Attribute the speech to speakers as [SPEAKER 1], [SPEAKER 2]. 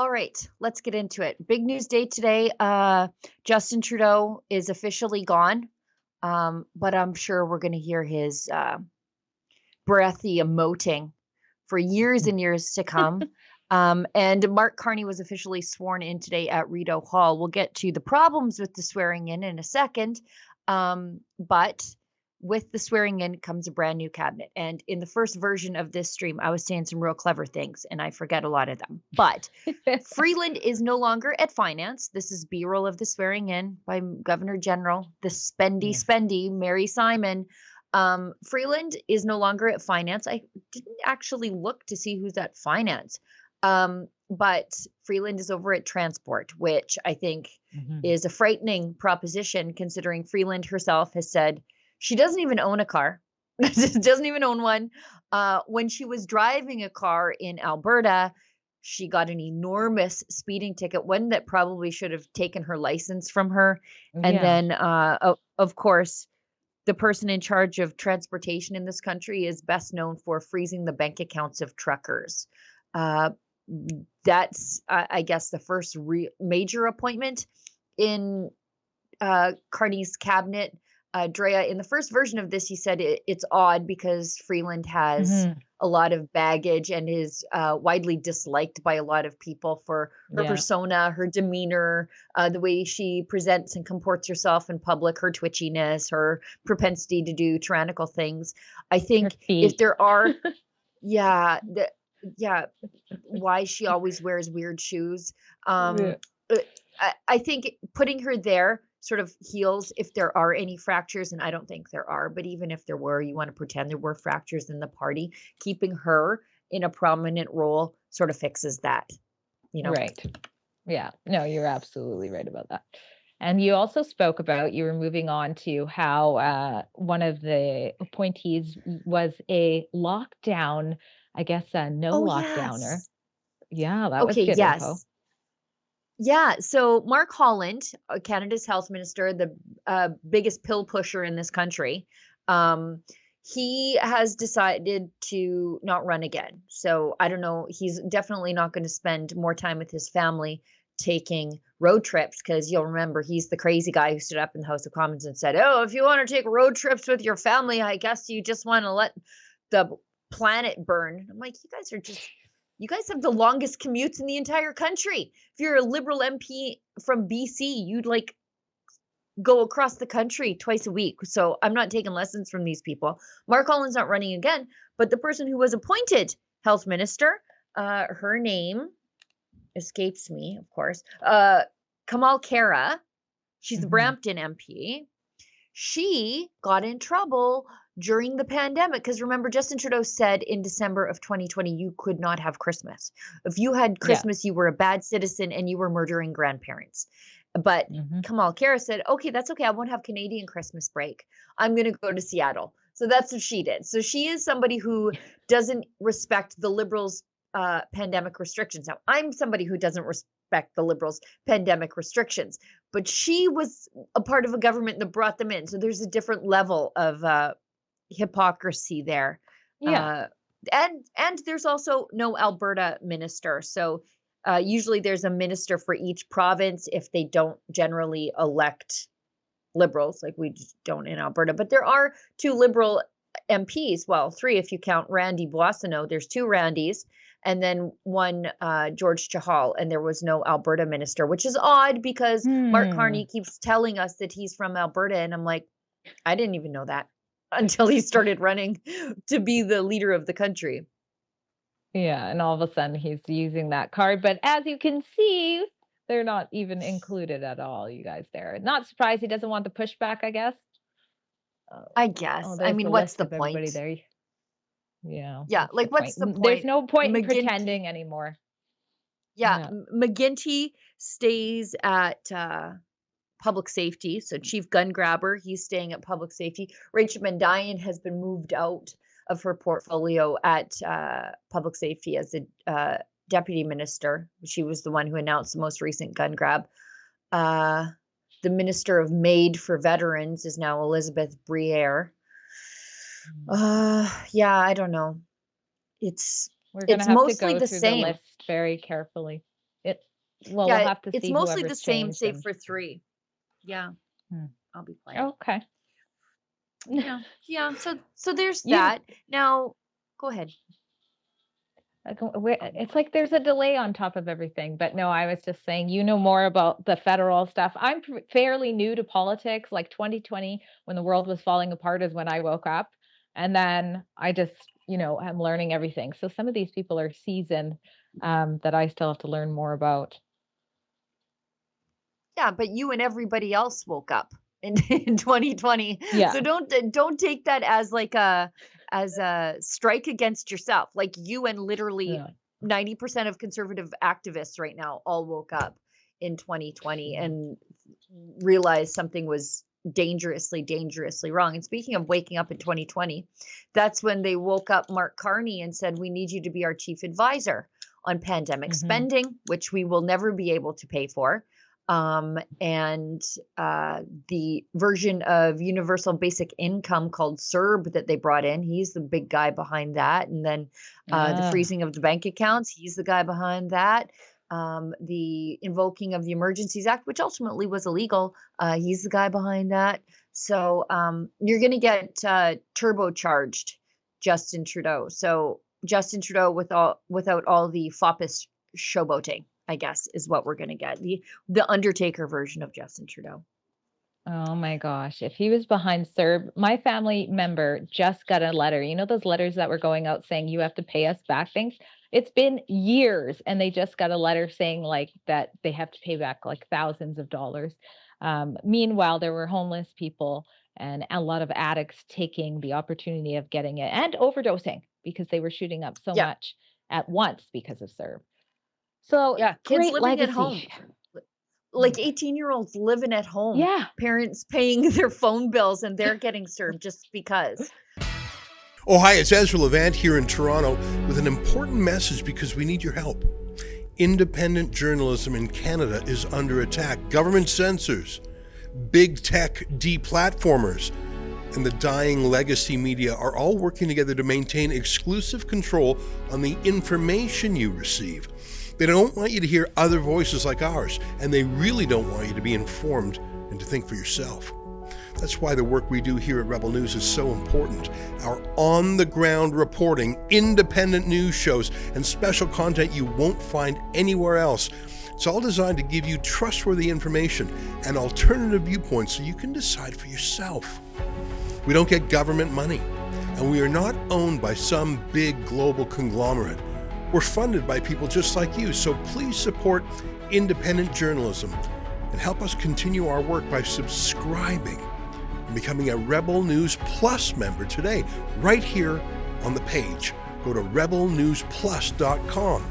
[SPEAKER 1] All right, let's get into it. Big news day today. Justin Trudeau is officially gone, but I'm sure we're going to hear his breathy emoting for years and years to come. And Mark Carney was officially sworn in today at Rideau Hall. We'll get to the problems with the swearing in a second. But with the swearing in comes a brand new cabinet. And in the first version of this stream, I was saying some real clever things, and I forget a lot of them. But Freeland is no longer at finance. This is B-roll of the swearing in by Governor General, the spendy, Mary Simon. Freeland is no longer at finance. I didn't actually look to see who's at finance. But Freeland is over at transport, which I think is a frightening proposition considering Freeland herself has said she doesn't even own a car, doesn't even own one. When she was driving a car in Alberta, she got an enormous speeding ticket, one that probably should have taken her license from her. And then, of course, the person in charge of transportation in this country is best known for freezing the bank accounts of truckers. That's, I guess, the first major appointment in Carney's cabinet. Drea, in the first version of this, he said it's odd because Freeland has a lot of baggage and is widely disliked by a lot of people for her persona, her demeanor, the way she presents and comports herself in public, her twitchiness, her propensity to do tyrannical things. I think if there are, why she always wears weird shoes. I think putting her there sort of heals if there are any fractures, and I don't think there are, but even if there were, you want to pretend there were fractures in the party. Keeping her in a prominent role sort of fixes that,
[SPEAKER 2] Right. Yeah, no, you're absolutely right about that. And you also spoke about, you were moving on to how one of the appointees was a lockdown, I guess, no lockdowner.
[SPEAKER 1] Yes.
[SPEAKER 2] Yeah, that was good info.
[SPEAKER 1] Yeah, so Mark Holland, Canada's health minister, the biggest pill pusher in this country, he has decided to not run again. So I don't know, he's definitely not going to spend more time with his family taking road trips, because you'll remember he's the crazy guy who stood up in the House of Commons and said, oh, if you want to take road trips with your family, I guess you just want to let the planet burn. I'm like, you guys have the longest commutes in the entire country. If you're a Liberal MP from BC, you'd go across the country twice a week. So I'm not taking lessons from these people. Mark Holland's not running again, but the person who was appointed health minister, her name escapes me, of course, Kamal Khera. She's the Brampton MP. She got in trouble during the pandemic, because remember, Justin Trudeau said in December of 2020, you could not have Christmas. If you had Christmas, you were a bad citizen and you were murdering grandparents. But Kamal Khera said, okay, that's okay. I won't have Canadian Christmas break. I'm going to go to Seattle. So that's what she did. So she is somebody who doesn't respect the Liberals' pandemic restrictions. Now, I'm somebody who doesn't respect the Liberals' pandemic restrictions, but she was a part of a government that brought them in. So there's a different level of hypocrisy there. And there's also no Alberta minister. So usually there's a minister for each province if they don't generally elect Liberals, like we don't in Alberta. But there are 2 Liberal MPs, well, 3 if you count Randy Boissonnault. There's 2 Randys, and then 1 George Chahal, and there was no Alberta minister, which is odd because Mark Carney keeps telling us that he's from Alberta, and I'm like, I didn't even know that until he started running to be the leader of the country.
[SPEAKER 2] Yeah, and all of a sudden he's using that card. But as you can see, they're not even included at all, you guys there. Not surprised he doesn't want the pushback, I guess.
[SPEAKER 1] I guess. I mean, what's the point?
[SPEAKER 2] There. Yeah.
[SPEAKER 1] Yeah, like what's the point?
[SPEAKER 2] There's no point in pretending anymore.
[SPEAKER 1] Yeah, McGuinty stays at public safety. So chief gun grabber, he's staying at public safety. Rachel Mandayan has been moved out of her portfolio at public safety as a deputy minister. She was the one who announced the most recent gun grab. The Minister of Maid for Veterans is now Elizabeth Briere. Yeah, I don't know. It's
[SPEAKER 2] We're gonna have
[SPEAKER 1] mostly
[SPEAKER 2] to go
[SPEAKER 1] the
[SPEAKER 2] through
[SPEAKER 1] same.
[SPEAKER 2] the list very carefully. It well, we'll
[SPEAKER 1] Yeah,
[SPEAKER 2] have to
[SPEAKER 1] it's
[SPEAKER 2] see
[SPEAKER 1] mostly the
[SPEAKER 2] whoever's
[SPEAKER 1] same,
[SPEAKER 2] changed
[SPEAKER 1] save
[SPEAKER 2] and
[SPEAKER 1] for 3. Yeah,
[SPEAKER 2] hmm.
[SPEAKER 1] I'll be playing.
[SPEAKER 2] Okay.
[SPEAKER 1] Yeah, yeah. So there's
[SPEAKER 2] You
[SPEAKER 1] that. Now, go ahead.
[SPEAKER 2] it's like there's a delay on top of everything. But no, I was just saying, you know more about the federal stuff. I'm fairly new to politics. Like 2020, when the world was falling apart, is when I woke up. And then I just, I'm learning everything. So some of these people are seasoned that I still have to learn more about.
[SPEAKER 1] Yeah, but you and everybody else woke up in 2020.
[SPEAKER 2] Yeah.
[SPEAKER 1] So don't take that as like a strike against yourself. Like you and literally
[SPEAKER 2] Yeah.
[SPEAKER 1] 90% of conservative activists right now all woke up in 2020 and realized something was dangerously wrong. And speaking of waking up in 2020, that's when they woke up Mark Carney and said, we need you to be our chief advisor on pandemic
[SPEAKER 2] Hmm.
[SPEAKER 1] spending, which we will never be able to pay for. And the version of universal basic income called CERB that they brought in, he's the big guy behind that. And then the
[SPEAKER 2] Ah.
[SPEAKER 1] freezing of the bank accounts, he's the guy behind that. The invoking of the Emergencies Act, which ultimately was illegal, he's the guy behind that. So you're going to get turbocharged Justin Trudeau. So Justin Trudeau without all the foppish showboating, I guess, is what we're going to get. The Undertaker version of Justin Trudeau.
[SPEAKER 2] Oh my gosh. If he was behind CERB, my family member just got a letter. You know those letters that were going out saying you have to pay us back things? It's been years and they just got a letter saying like that they have to pay back like thousands of dollars. Meanwhile, there were homeless people and a lot of addicts taking the opportunity of getting it and overdosing because they were shooting up so
[SPEAKER 1] Yeah.
[SPEAKER 2] much at once because of CERB. So
[SPEAKER 1] Yeah. Kids
[SPEAKER 2] great
[SPEAKER 1] living at home.
[SPEAKER 2] legacy.
[SPEAKER 1] Like 18-year-olds living at home.
[SPEAKER 2] Yeah.
[SPEAKER 1] Parents paying their phone bills and they're getting served just because.
[SPEAKER 3] Oh, hi, it's Ezra Levant here in Toronto with an important message because we need your help. Independent journalism in Canada is under attack. Government censors, big tech deplatformers, and the dying legacy media are all working together to maintain exclusive control on the information you receive. They don't want you to hear other voices like ours, and they really don't want you to be informed and to think for yourself. That's why the work we do here at Rebel News is so important. Our on-the-ground reporting, independent news shows, and special content you won't find anywhere else. It's all designed to give you trustworthy information and alternative viewpoints so you can decide for yourself. We don't get government money, and we are not owned by some big global conglomerate. We're funded by people just like you, so please support independent journalism and help us continue our work by subscribing and becoming a Rebel News Plus member today, right here on the page. Go to rebelnewsplus.com.